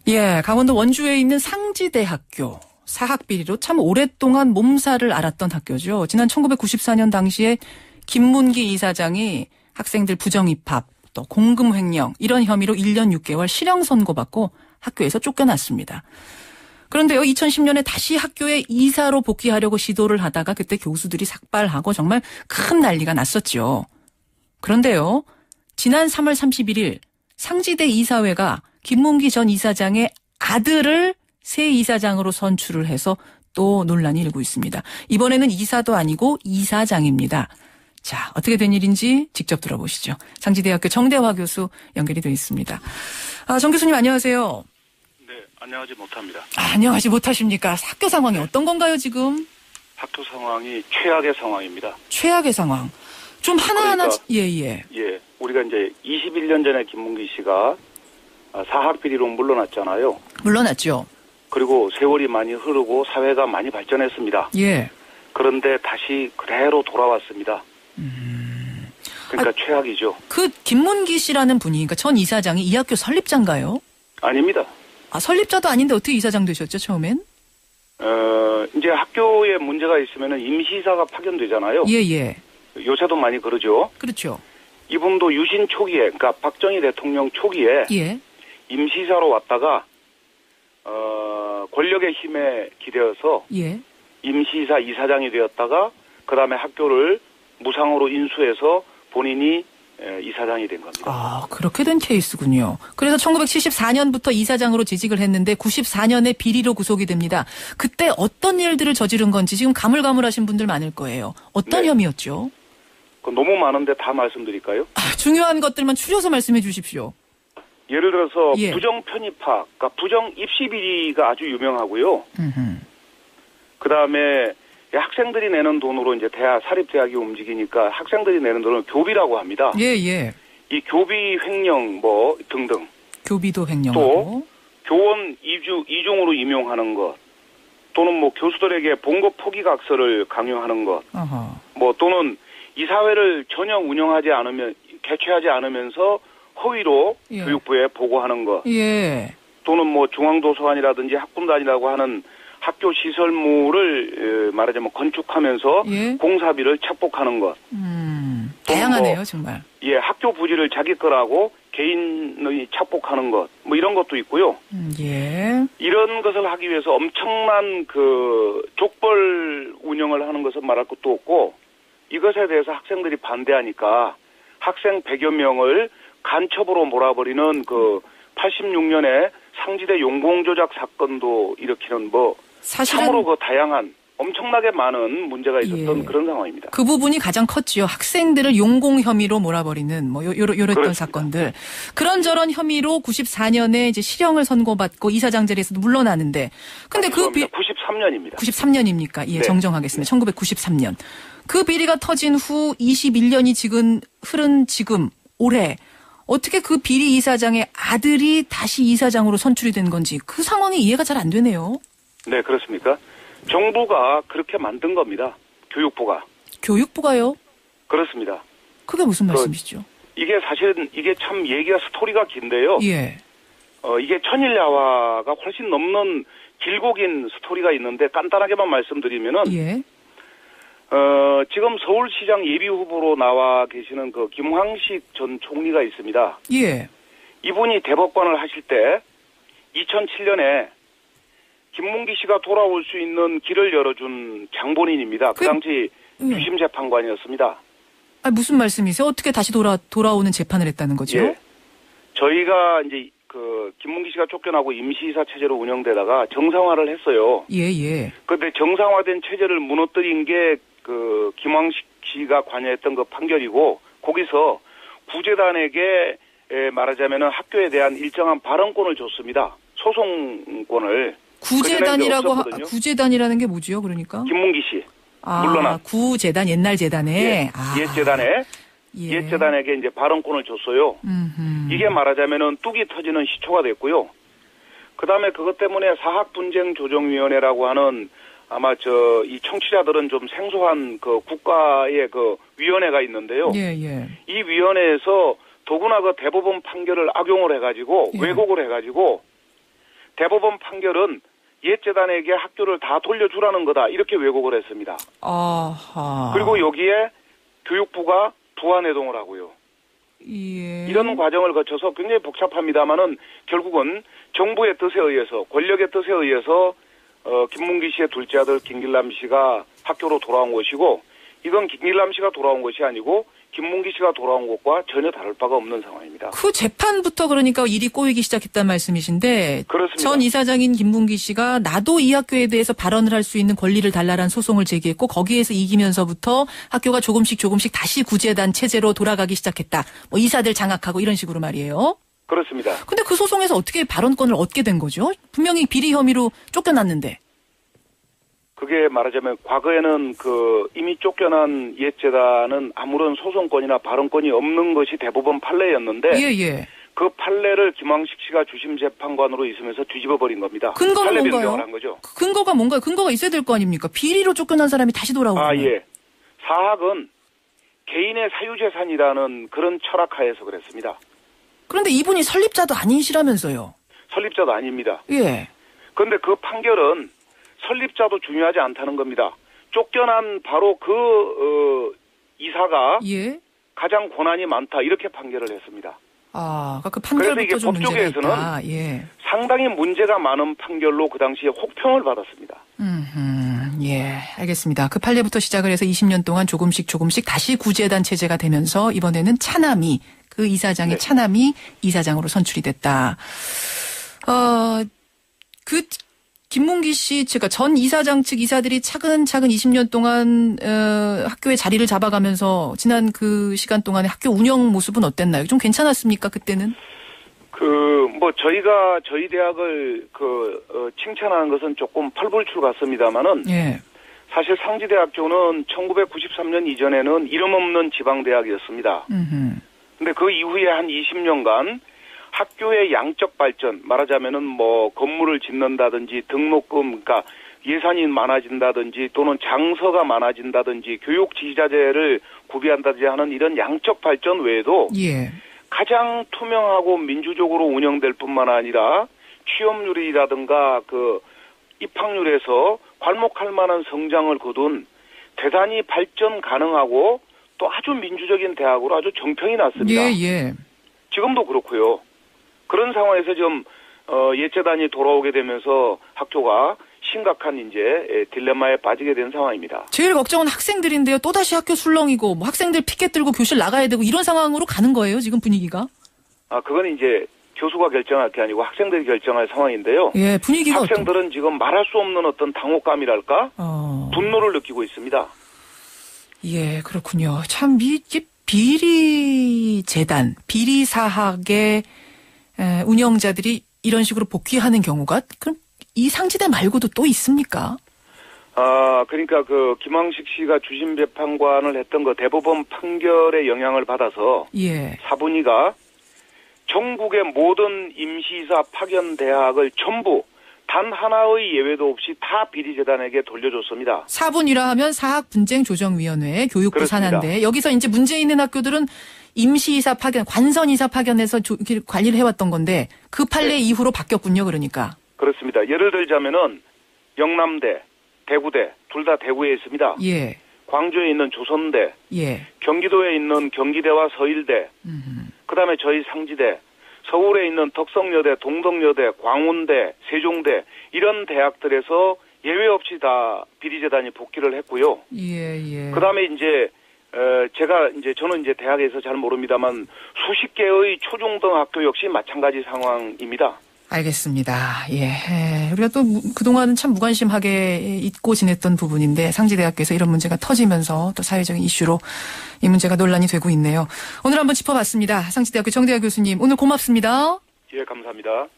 예, 강원도 원주에 있는 상지대학교. 사학비리로 참 오랫동안 몸살을 앓았던 학교죠. 지난 1994년 당시에 김문기 이사장이 학생들 부정입학, 또 공금 횡령 이런 혐의로 1년 6개월 실형 선고받고 학교에서 쫓겨났습니다. 그런데요, 2010년에 다시 학교에 이사로 복귀하려고 시도를 하다가 그때 교수들이 삭발하고 정말 큰 난리가 났었죠. 그런데요, 지난 3월 31일 상지대 이사회가 김문기 전 이사장의 아들을 새 이사장으로 선출을 해서 또 논란이 일고 있습니다. 이번에는 이사도 아니고 이사장입니다. 자, 어떻게 된 일인지 직접 들어보시죠. 상지대학교 정대화 교수 연결이 되어 있습니다. 정 교수님 안녕하세요. 네, 안녕하지 못합니다. 안녕하지 못하십니까? 학교 상황이 어떤 건가요, 지금? 학교 상황이 최악의 상황입니다. 최악의 상황. 좀 하나하나, 그러니까, 예. 우리가 이제 21년 전에 김문기 씨가 사학비리로 물러났잖아요. 물러났죠. 그리고 세월이 많이 흐르고 사회가 많이 발전했습니다. 예. 그런데 다시 그대로 돌아왔습니다. 그러니까 최악이죠. 그 김문기 씨라는 분이, 그러니까 전 이사장이 이 학교 설립자인가요? 아닙니다. 설립자도 아닌데 어떻게 이사장 되셨죠, 처음엔? 이제 학교에 문제가 있으면 임시이사가 파견되잖아요. 예. 요새도 많이 그러죠. 그렇죠. 이분도 유신 초기에, 그러니까 박정희 대통령 초기에 예. 임시이사로 왔다가 권력의 힘에 기대어서 예. 임시이사 이사장이 되었다가 그다음에 학교를 무상으로 인수해서 본인이 이사장이 된 겁니다. 그렇게 된 케이스군요. 그래서 1974년부터 이사장으로 재직을 했는데 94년에 비리로 구속이 됩니다. 그때 어떤 일들을 저지른 건지 지금 가물가물하신 분들 많을 거예요. 어떤 혐의였죠? 너무 많은데 다 말씀드릴까요? 중요한 것들만 추려서 말씀해 주십시오. 예를 들어서 예. 부정 편입학, 그러니까 부정 입시 비리가 아주 유명하고요. 그다음에 학생들이 내는 돈으로 이제 사립대학이 움직이니까 학생들이 내는 돈을 교비라고 합니다. 예. 이 교비 횡령 등등. 교비도 횡령하고. 또 교원 이중으로 임용하는 것. 또는 교수들에게 봉급 포기각서를 강요하는 것. 또는 이사회를 전혀 개최하지 않으면서 허위로 교육부에 보고하는 것. 예. 또는 중앙도서관이라든지 학군단이라고 하는 학교 시설물을 말하자면 건축하면서 공사비를 착복하는 것. 다양하네요, 정말. 예, 학교 부지를 자기 거라고 개인이 착복하는 것. 이런 것도 있고요. 예. 이런 것을 하기 위해서 엄청난 족벌 운영을 하는 것은 말할 것도 없고 이것에 대해서 학생들이 반대하니까 학생 100여 명을 간첩으로 몰아버리는 86년에 상지대 용공조작 사건도 일으키는 참으로 다양한 엄청나게 많은 문제가 있었던 그런 상황입니다. 그 부분이 가장 컸지요. 학생들을 용공 혐의로 몰아버리는 요랬던 사건들. 그런저런 혐의로 94년에 이제 실형을 선고받고 이사장 자리에서도 물러나는데. 근데 93년입니다. 93년입니까? 예, 정정하겠습니다. 1993년. 그 비리가 터진 후 21년이 흐른 지금 올해 어떻게 그 비리 이사장의 아들이 다시 이사장으로 선출이 된 건지 그 상황이 이해가 잘 안 되네요. 네, 그렇습니까? 정부가 그렇게 만든 겁니다. 교육부가. 교육부가요? 그렇습니다. 그게 무슨 말씀이시죠? 이게 사실은 참 얘기가 스토리가 긴데요. 예. 이게 천일야화가 훨씬 넘는 길고 긴 스토리가 있는데 간단하게만 말씀드리면은 지금 서울시장 예비 후보로 나와 계시는 김황식 전 총리가 있습니다. 예. 이분이 대법관을 하실 때 2007년에 김문기 씨가 돌아올 수 있는 길을 열어준 장본인입니다. 그 당시 유심 재판관이었습니다. 무슨 말씀이세요? 어떻게 다시 돌아오는 재판을 했다는 거죠? 예. 저희가 이제 김문기 씨가 쫓겨나고 임시이사 체제로 운영되다가 정상화를 했어요. 예. 그런데 정상화된 체제를 무너뜨린 게 김황식 씨가 관여했던 판결이고 거기서 구재단에게 말하자면은 학교에 대한 일정한 발언권을 줬습니다. 소송권을. 구재단이라는 게 뭐지요, 그러니까? 김문기 씨. 물러난. 구재단, 옛날 재단에. 옛재단에게 이제 발언권을 줬어요. 이게 말하자면은 뚝이 터지는 시초가 됐고요. 그 다음에 그것 때문에 사학분쟁조정위원회라고 하는 아마 이 청취자들은 좀 생소한 국가의 위원회가 있는데요. 이 위원회에서 더구나 대법원 판결을 악용을 해가지고 왜곡을 해가지고 대법원 판결은 옛 재단에게 학교를 다 돌려주라는 거다. 이렇게 왜곡을 했습니다. 아하. 그리고 여기에 교육부가 부안해동을 하고요. 예. 이런 과정을 거쳐서 굉장히 복잡합니다만은 결국은 정부의 뜻에 의해서 권력의 뜻에 의해서 김문기 씨의 둘째 아들 김길남 씨가 학교로 돌아온 것이고 이건 김길남 씨가 돌아온 것이 아니고 김문기 씨가 돌아온 것과 전혀 다를 바가 없는 상황입니다. 그 재판부터 그러니까 일이 꼬이기 시작했다는 말씀이신데 그렇습니다. 전 이사장인 김문기 씨가 나도 이 학교에 대해서 발언을 할 수 있는 권리를 달라는 소송을 제기했고 거기에서 이기면서부터 학교가 조금씩 다시 구제단 체제로 돌아가기 시작했다. 뭐 이사들 장악하고 이런 식으로 말이에요. 그렇습니다. 근데 그 소송에서 어떻게 발언권을 얻게 된 거죠? 분명히 비리 혐의로 쫓겨났는데. 그게 말하자면 과거에는 이미 쫓겨난 옛 재단은 아무런 소송권이나 발언권이 없는 것이 대법원 판례였는데 예. 그 판례를 김황식 씨가 주심 재판관으로 있으면서 뒤집어 버린 겁니다. 근거는 판례 뭔가요? 변경을 한 거죠. 근거가 뭔가요? 근거가 있어야 될 거 아닙니까? 비리로 쫓겨난 사람이 다시 돌아오는. 예. 사학은 개인의 사유재산이라는 그런 철학하에서 그랬습니다. 그런데 이분이 설립자도 아니시라면서요. 설립자도 아닙니다. 예. 그런데 그 판결은 설립자도 중요하지 않다는 겁니다. 쫓겨난 바로 이사가 예. 가장 권한이 많다 이렇게 판결을 했습니다. 그 판결부터 좀 문제가 법조계에서는 있다. 예. 상당히 문제가 많은 판결로 그 당시에 혹평을 받았습니다. 예, 알겠습니다. 그 판례부터 시작을 해서 20년 동안 조금씩 다시 구제단 체제가 되면서 이번에는 차남이 그 이사장의 차남이 이사장으로 선출이 됐다. 김문기 씨 측, 전 이사장 측 이사들이 차근차근 20년 동안 학교의 자리를 잡아가면서 지난 그 시간 동안에 학교 운영 모습은 어땠나요? 좀 괜찮았습니까 그때는? 저희 대학을 칭찬하는 것은 조금 팔불출 같습니다만은 예. 사실 상지대학교는 1993년 이전에는 이름 없는 지방대학이었습니다. 근데 그 이후에 한 20년간 학교의 양적 발전, 말하자면은 건물을 짓는다든지 등록금, 그러니까 예산이 많아진다든지 또는 장서가 많아진다든지 교육 지휘자재를 구비한다든지 하는 이런 양적 발전 외에도 예. 가장 투명하고 민주적으로 운영될 뿐만 아니라 취업률이라든가 입학률에서 괄목할 만한 성장을 거둔 대단히 발전 가능하고 또 아주 민주적인 대학으로 아주 정평이 났습니다. 예. 지금도 그렇고요. 그런 상황에서 옛 재단이 돌아오게 되면서 학교가 심각한 딜레마에 빠지게 된 상황입니다. 제일 걱정은 학생들인데요. 또다시 학교 술렁이고 학생들 피켓 들고 교실 나가야 되고 이런 상황으로 가는 거예요. 지금 분위기가. 그건 교수가 결정할 게 아니고 학생들이 결정할 상황인데요. 예, 분위기가 학생들은 지금 말할 수 없는 어떤 당혹감이랄까? 분노를 느끼고 있습니다. 예, 그렇군요. 참 비리 재단, 비리 사학의 운영자들이 이런 식으로 복귀하는 경우가 그럼 이 상지대 말고도 또 있습니까? 그러니까 김황식 씨가 주심 재판관을 했던 대법원 판결의 영향을 받아서 예. 사분위가 전국의 모든 임시이사 파견 대학을 전부 단 하나의 예외도 없이 다 비리재단에게 돌려줬습니다. 사분위라 하면 사학분쟁조정위원회 교육부 그렇습니다. 산하인데 여기서 이제 문제 있는 학교들은 임시이사 파견, 관선이사 파견해서 관리를 해왔던 건데 그 판례 이후로 바뀌었군요. 그러니까. 그렇습니다. 예를 들자면은 영남대, 대구대 둘 다 대구에 있습니다. 예. 광주에 있는 조선대, 예. 경기도에 있는 경기대와 서일대, 그다음에 저희 상지대, 서울에 있는 덕성여대, 동덕여대, 광운대, 세종대 이런 대학들에서 예외 없이 다 비리재단이 복귀를 했고요. 예. 그다음에 저는 대학에서 잘 모릅니다만 수십 개의 초중등학교 역시 마찬가지 상황입니다. 알겠습니다. 예. 우리가 또 그동안은 참 무관심하게 잊고 지냈던 부분인데 상지대학교에서 이런 문제가 터지면서 또 사회적인 이슈로 이 문제가 논란이 되고 있네요. 오늘 한번 짚어봤습니다. 상지대학교 정대하 교수님 오늘 고맙습니다. 예, 감사합니다.